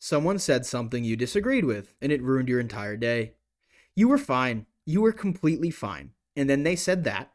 Someone said something you disagreed with, and it ruined your entire day. You were fine. You were completely fine. And then they said that.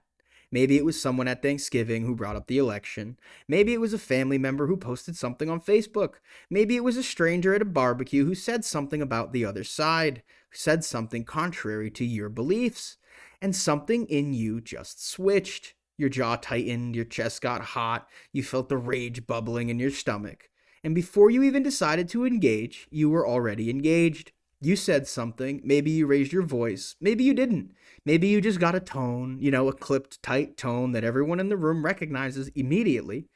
Maybe it was someone at Thanksgiving who brought up the election. Maybe it was a family member who posted something on Facebook. Maybe it was a stranger at a barbecue who said something about the other side, who said something contrary to your beliefs. And something in you just switched. Your jaw tightened, your chest got hot, you felt the rage bubbling in your stomach. And before you even decided to engage, you were already engaged. You said something, maybe you raised your voice, maybe you didn't. Maybe you just got a tone, a clipped, tight tone that everyone in the room recognizes immediately,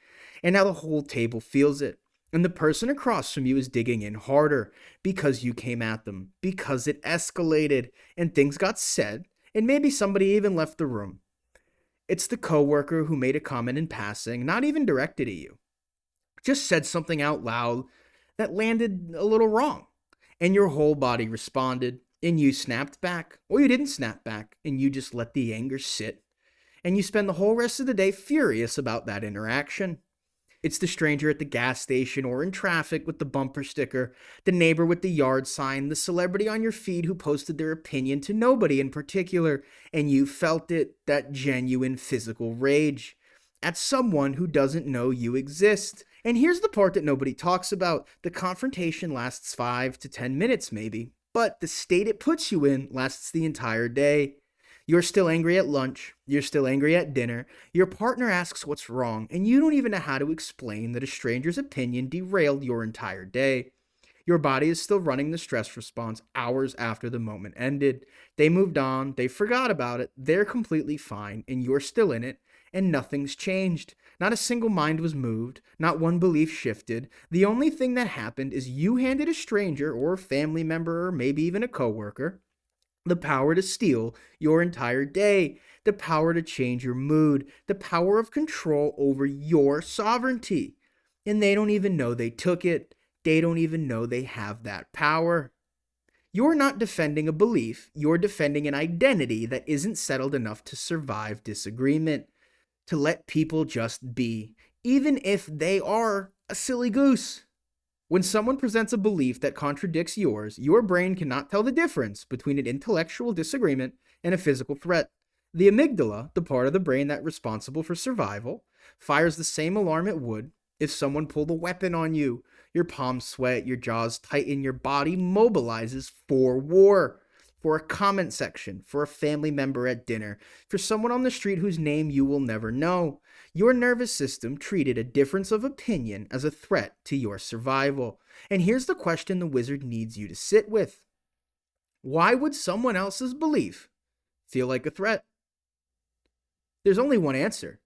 and now the whole table feels it. And the person across from you is digging in harder because you came at them, because it escalated, and things got said, and maybe somebody even left the room. It's the coworker who made a comment in passing, not even directed at you, just said something out loud that landed a little wrong. And your whole body responded, and you snapped back, or you didn't snap back, and you just let the anger sit. And you spend the whole rest of the day furious about that interaction. It's the stranger at the gas station or in traffic with the bumper sticker, the neighbor with the yard sign, the celebrity on your feed who posted their opinion to nobody in particular, and you felt it, that genuine physical rage at someone who doesn't know you exist. And here's the part that nobody talks about. The confrontation lasts 5 to 10 minutes maybe, but the state it puts you in lasts the entire day. You're still angry at lunch, you're still angry at dinner, your partner asks what's wrong, and you don't even know how to explain that a stranger's opinion derailed your entire day. Your body is still running the stress response hours after the moment ended. They moved on, they forgot about it, they're completely fine, and you're still in it, and nothing's changed. Not a single mind was moved, not one belief shifted. The only thing that happened is you handed a stranger or a family member or maybe even a coworker the power to steal your entire day, the power to change your mood, the power of control over your sovereignty. And they don't even know they took it. They don't even know they have that power. You're not defending a belief, you're defending an identity that isn't settled enough to survive disagreement, to let people just be, even if they are a silly goose. When someone presents a belief that contradicts yours, your brain cannot tell the difference between an intellectual disagreement and a physical threat. The amygdala, the part of the brain that's responsible for survival, fires the same alarm it would if someone pulled a weapon on you. Your palms sweat, your jaws tighten, your body mobilizes for war, for a comment section, for a family member at dinner, for someone on the street whose name you will never know. Your nervous system treated a difference of opinion as a threat to your survival. And here's the question the wizard needs you to sit with. Why would someone else's belief feel like a threat? There's only one answer.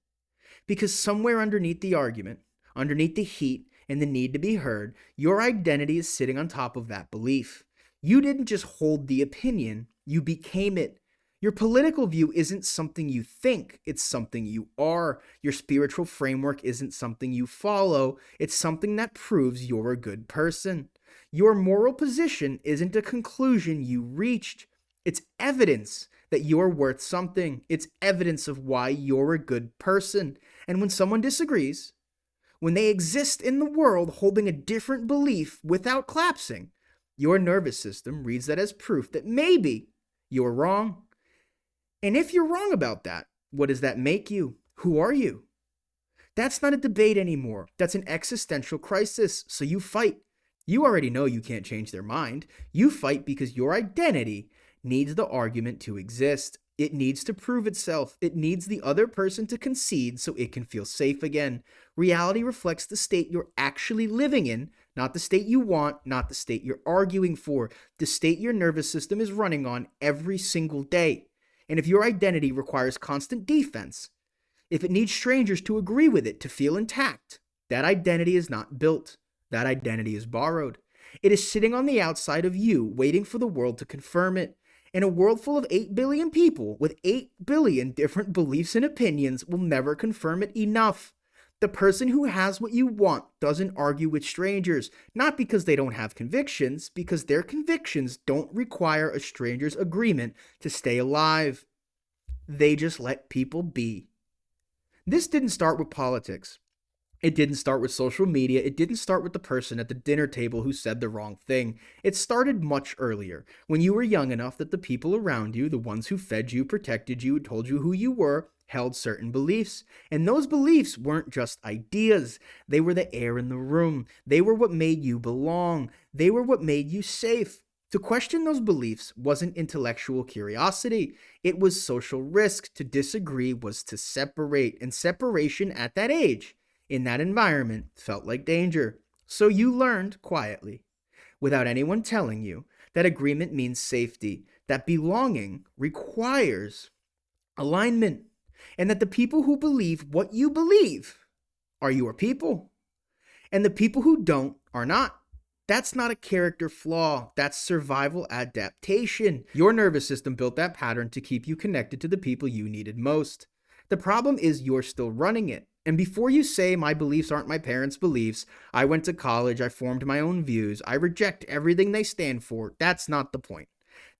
Because somewhere underneath the argument, underneath the heat and the need to be heard, your identity is sitting on top of that belief. You didn't just hold the opinion, you became it. Your political view isn't something you think, it's something you are. Your spiritual framework isn't something you follow, it's something that proves you're a good person. Your moral position isn't a conclusion you reached, it's evidence that you're worth something. It's evidence of why you're a good person. And when someone disagrees, when they exist in the world holding a different belief without collapsing, your nervous system reads that as proof that maybe you're wrong. And if you're wrong about that, what does that make you? Who are you? That's not a debate anymore. That's an existential crisis. So you fight. You already know you can't change their mind. You fight because your identity needs the argument to exist. It needs to prove itself. It needs the other person to concede so it can feel safe again. Reality reflects the state you're actually living in, not the state you want, not the state you're arguing for, the state your nervous system is running on every single day. And if your identity requires constant defense, if it needs strangers to agree with it to feel intact, that identity is not built. That identity is borrowed. It is sitting on the outside of you, waiting for the world to confirm it. In a world full of 8 billion people with 8 billion different beliefs and opinions will never confirm it enough. The person who has what you want doesn't argue with strangers, not because they don't have convictions, because their convictions don't require a stranger's agreement to stay alive. They just let people be. This didn't start with politics. It didn't start with social media. It didn't start with the person at the dinner table who said the wrong thing. It started much earlier, when you were young enough that the people around you, the ones who fed you, protected you, told you who you were, held certain beliefs. And those beliefs weren't just ideas. They were the air in the room. They were what made you belong. They were what made you safe. To question those beliefs wasn't intellectual curiosity. It was social risk. To disagree was to separate. And separation at that age, in that environment, felt like danger. So you learned quietly, without anyone telling you, that agreement means safety, that belonging requires alignment, and that the people who believe what you believe are your people, and the people who don't are not. That's not a character flaw. That's survival adaptation. Your nervous system built that pattern to keep you connected to the people you needed most. The problem is you're still running it. And before you say my beliefs aren't my parents' beliefs, I went to college, I formed my own views, I reject everything they stand for, that's not the point.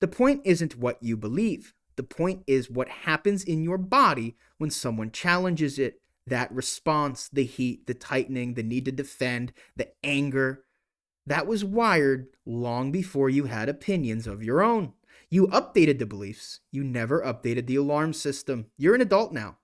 The point isn't what you believe. The point is what happens in your body when someone challenges it. That response, the heat, the tightening, the need to defend, the anger, that was wired long before you had opinions of your own. You updated the beliefs. You never updated the alarm system. You're an adult now.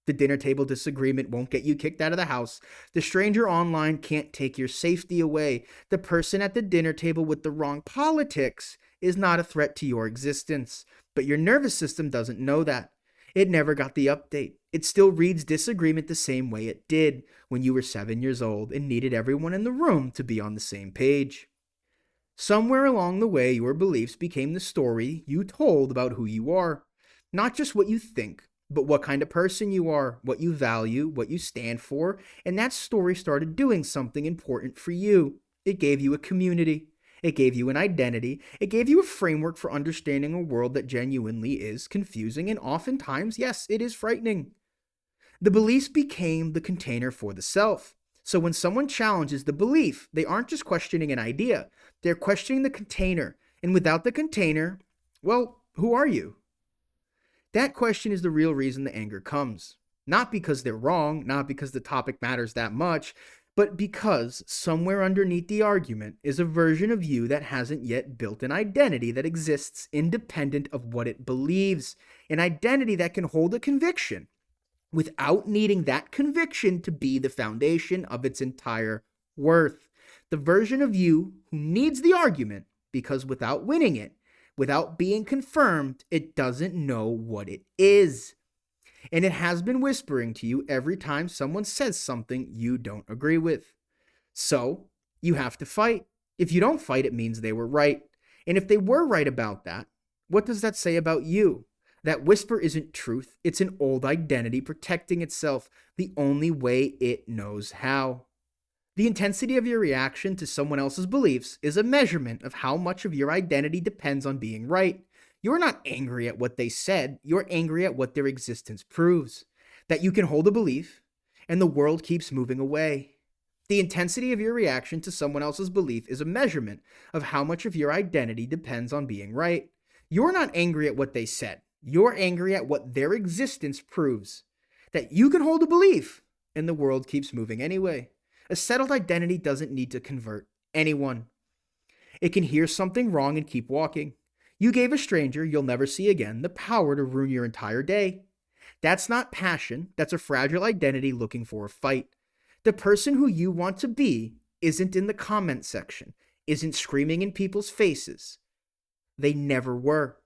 The dinner table disagreement won't get you kicked out of the house. The stranger online can't take your safety away. The person at the dinner table with the wrong politics is not a threat to your existence. But your nervous system doesn't know that. It never got the update. It still reads disagreement the same way it did when you were 7 years old and needed everyone in the room to be on the same page. Somewhere along the way, your beliefs became the story you told about who you are. Not just what you think, but what kind of person you are, what you value, what you stand for, and that story started doing something important for you. It gave you a community. It gave you an identity. It gave you a framework for understanding a world that genuinely is confusing and oftentimes, yes, it is frightening. The beliefs became the container for the self. So when someone challenges the belief, they aren't just questioning an idea, they're questioning the container. And without the container, well, who are you? That question is the real reason the anger comes. Not because they're wrong, not because the topic matters that much, but because somewhere underneath the argument is a version of you that hasn't yet built an identity that exists independent of what it believes, an identity that can hold a conviction without needing that conviction to be the foundation of its entire worth. The version of you who needs the argument because without winning it, without being confirmed, it doesn't know what it is. And it has been whispering to you every time someone says something you don't agree with. So, you have to fight. If you don't fight, it means they were right. And if they were right about that, what does that say about you? That whisper isn't truth. It's an old identity protecting itself the only way it knows how. The intensity of your reaction to someone else's beliefs is a measurement of how much of your identity depends on being right. You're not angry at what they said, you're angry at what their existence proves. That you can hold a belief, and the world keeps moving away. The intensity of your reaction to someone else's belief is a measurement of how much of your identity depends on being right. You're not angry at what they said, you're angry at what their existence proves. That you can hold a belief, and the world keeps moving anyway. A settled identity doesn't need to convert anyone. It can hear something wrong and keep walking. You gave a stranger you'll never see again the power to ruin your entire day. That's not passion, that's a fragile identity looking for a fight. The person who you want to be isn't in the comment section, isn't screaming in people's faces. They never were.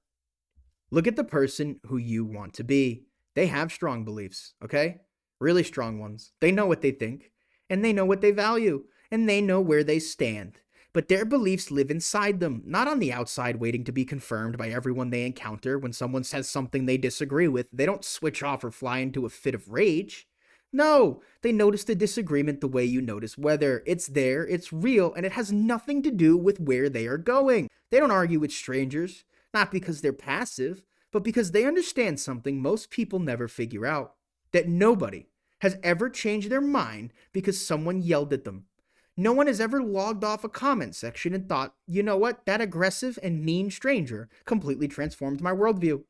Look at the person who you want to be. They have strong beliefs, okay? Really strong ones. They know what they think, and they know what they value, and they know where they stand. But their beliefs live inside them, not on the outside waiting to be confirmed by everyone they encounter. When someone says something they disagree with, they don't switch off or fly into a fit of rage. No, they notice the disagreement the way you notice weather. It's there, it's real, and it has nothing to do with where they are going. They don't argue with strangers, not because they're passive, but because they understand something most people never figure out. That nobody has ever changed their mind because someone yelled at them. No one has ever logged off a comment section and thought, you know what, that aggressive and mean stranger completely transformed my worldview.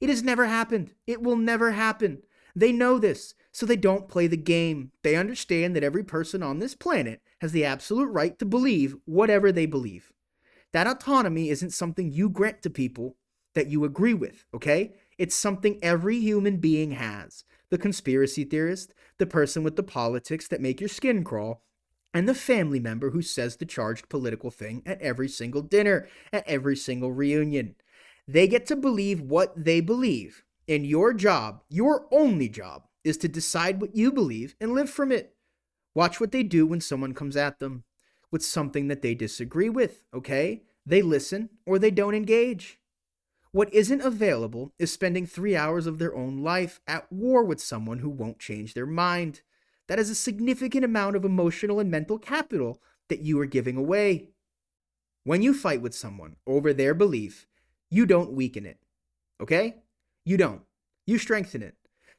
It has never happened. It will never happen. They know this. So they don't play the game. They understand that every person on this planet has the absolute right to believe whatever they believe. That autonomy isn't something you grant to people that you agree with, okay? It's something every human being has. The conspiracy theorist, the person with the politics that make your skin crawl, and the family member who says the charged political thing at every single dinner, at every single reunion. They get to believe what they believe. And your job, your only job, is to decide what you believe and live from it. Watch what they do when someone comes at them with something that they disagree with, okay? They listen or they don't engage. What isn't available is spending 3 hours of their own life at war with someone who won't change their mind. That is a significant amount of emotional and mental capital that you are giving away. When you fight with someone over their belief, you don't weaken it, okay? You don't. You strengthen it.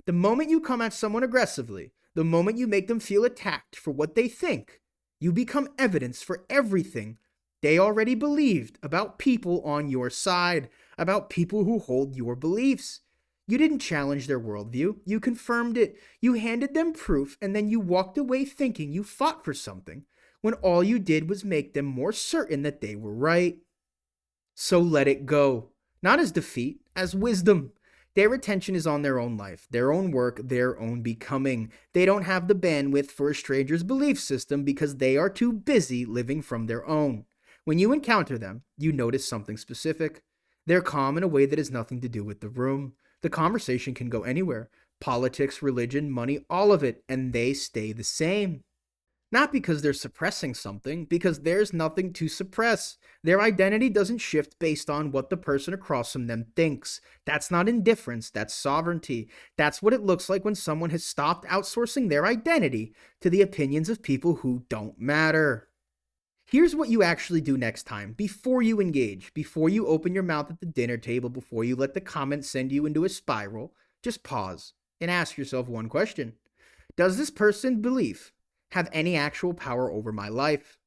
The moment you come at someone aggressively, the moment you make them feel attacked for what they think, you become evidence for everything they already believed about people on your side, about people who hold your beliefs. You didn't challenge their worldview. You confirmed it. You handed them proof, and then you walked away thinking you fought for something, when all you did was make them more certain that they were right. So let it go. Not as defeat, as wisdom. Their attention is on their own life, their own work, their own becoming. They don't have the bandwidth for a stranger's belief system because they are too busy living from their own. When you encounter them, you notice something specific. They're calm in a way that has nothing to do with the room. The conversation can go anywhere. Politics, religion, money, all of it, and they stay the same. Not because they're suppressing something, because there's nothing to suppress. Their identity doesn't shift based on what the person across from them thinks. That's not indifference, that's sovereignty. That's what it looks like when someone has stopped outsourcing their identity to the opinions of people who don't matter. Here's what you actually do next time, before you engage, before you open your mouth at the dinner table, before you let the comments send you into a spiral. Just pause and ask yourself one question. Does this person's belief have any actual power over my life?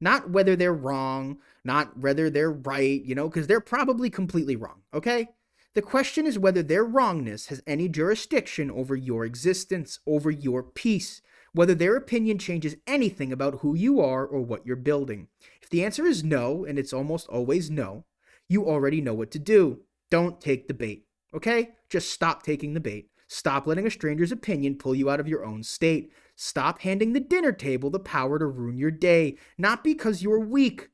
Not whether they're wrong, not whether they're right, because they're probably completely wrong, okay? The question is whether their wrongness has any jurisdiction over your existence, over your peace, whether their opinion changes anything about who you are or what you're building. If the answer is no, and it's almost always no, you already know what to do. Don't take the bait, okay? Just stop taking the bait. Stop letting a stranger's opinion pull you out of your own state. Stop handing the dinner table the power to ruin your day, not because you're weak,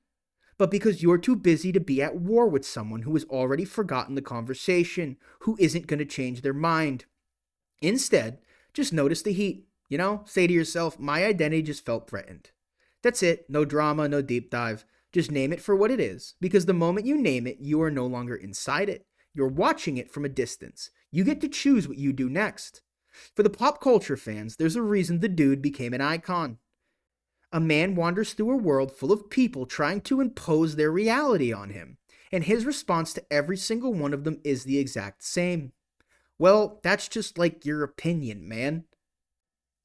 but because you're too busy to be at war with someone who has already forgotten the conversation, who isn't going to change their mind. Instead, just notice the heat. Say to yourself, my identity just felt threatened. That's it. No drama, no deep dive. Just name it for what it is, because the moment you name it, you are no longer inside it. You're watching it from a distance. You get to choose what you do next. For the pop culture fans, there's a reason the dude became an icon. A man wanders through a world full of people trying to impose their reality on him, and his response to every single one of them is the exact same. Well, that's just like your opinion, man.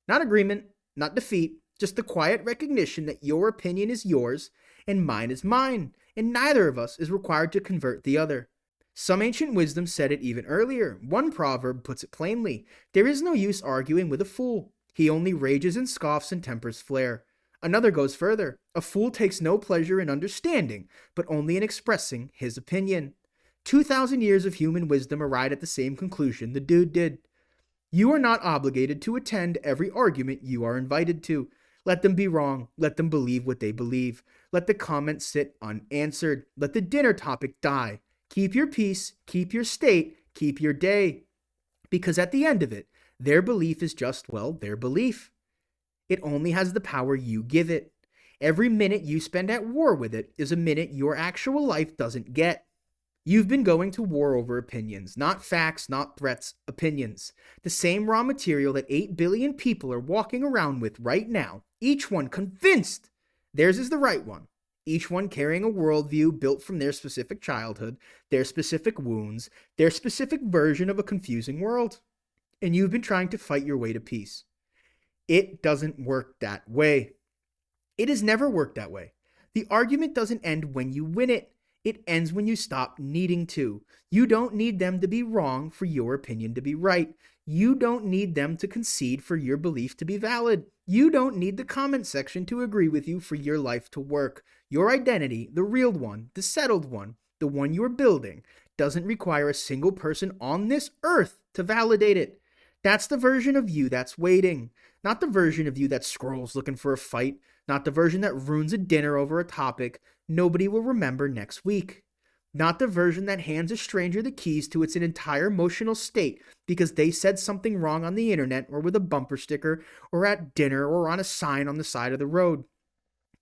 Not agreement, not defeat, just the quiet recognition that your opinion is yours and mine is mine, and neither of us is required to convert the other. Some ancient wisdom said it even earlier. One proverb puts it plainly. There is no use arguing with a fool. He only rages and scoffs and tempers flare. Another goes further. A fool takes no pleasure in understanding, but only in expressing his opinion. 2,000 years of human wisdom arrived at the same conclusion the dude did. You are not obligated to attend every argument you are invited to. Let them be wrong. Let them believe what they believe. Let the comments sit unanswered. Let the dinner topic die. Keep your peace, keep your state, keep your day. Because at the end of it, their belief is just, their belief. It only has the power you give it. Every minute you spend at war with it is a minute your actual life doesn't get. You've been going to war over opinions, not facts, not threats, opinions. The same raw material that 8 billion people are walking around with right now, each one convinced theirs is the right one. Each one carrying a worldview built from their specific childhood, their specific wounds, their specific version of a confusing world. And you've been trying to fight your way to peace. It doesn't work that way. It has never worked that way. The argument doesn't end when you win it. It ends when you stop needing to. You don't need them to be wrong for your opinion to be right. You don't need them to concede for your belief to be valid. You don't need the comment section to agree with you for your life to work. Your identity, the real one, the settled one, the one you're building, doesn't require a single person on this earth to validate it. That's the version of you that's waiting, not the version of you that scrolls looking for a fight, not the version that ruins a dinner over a topic nobody will remember next week. Not the version that hands a stranger the keys to its entire emotional state because they said something wrong on the internet or with a bumper sticker or at dinner or on a sign on the side of the road.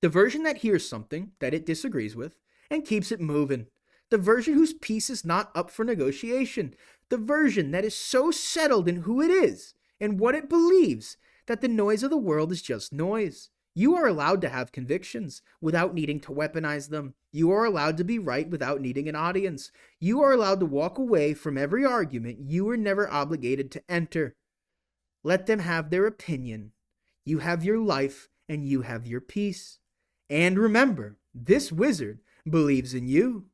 The version that hears something that it disagrees with and keeps it moving. The version whose peace is not up for negotiation. The version that is so settled in who it is and what it believes that the noise of the world is just noise. You are allowed to have convictions without needing to weaponize them. You are allowed to be right without needing an audience. You are allowed to walk away from every argument you were never obligated to enter. Let them have their opinion. You have your life and you have your peace. And remember, this wizard believes in you.